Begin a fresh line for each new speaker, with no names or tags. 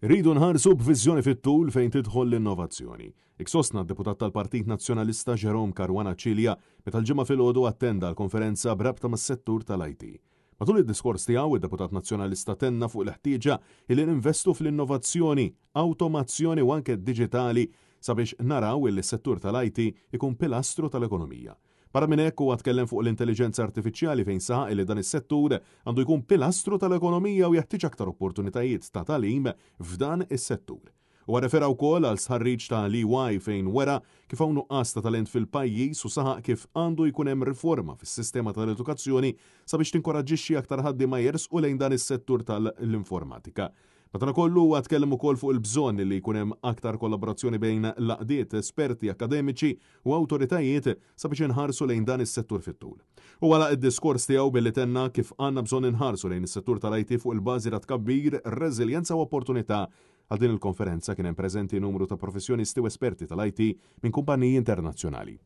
Rridu nħarsu b'viżjoni fit-tul fejn tidħol l-innovazzjoni. Iksostna d-deputat tal-Partit Nazzjonalista Jerome Caruana Cilja meta l-ġimgħa filgħodu attenda l-konferenza brabta mas-settur tal-IT. Matul id-diskors tiegħu id-Deputat Nazzjonalista tenna fuq l-ħtieġa li ninvestu fl-innovazzjoni, awtomazzjoni u anke diġitali sabiex naraw li s-settur tal-IT ikun pilastru tal-ekonomija. Para minn hekk huwa tkellem fuq l-intelligenza artifiċjali fejn saħaq li dan is-settur għandu jkun pilastru tal-ekonomija u jeħtieġ aktar opportunitajiet ta' tagħlim f'dan is-settur. Huwa refera wkoll għal sħarriġ ta' l-EY fejn wera kif hawn nuqqas ta' talent fil-pajjiż u saħaq kif għandu jkun hemm riforma fis-sistema tal-edukazzjoni sabiex tinkoraġġixxi aktar ħaddiema jersqu lejn dan is-settur tal-informatika. Madankollu huwa tkellem ukoll fuq il-bżonn li jkun hemm aktar kollaborazzjoni bejn l-aqdiet esperti akademiċi u awtoritajiet sabiex inħarsu lejn dan is-settur fit-tul. U wara id-diskors tiegħu billi tenna kif għandna bżonn inħarsu lejn is-settur tal-IT fuq il-bażi ta' tkabbir, reżiljenza u opportunità. Għal din il-konferenza kien hemm preżenti numru ta' professjonisti u esperti tal-IT minn kumpaniji internazzjonali.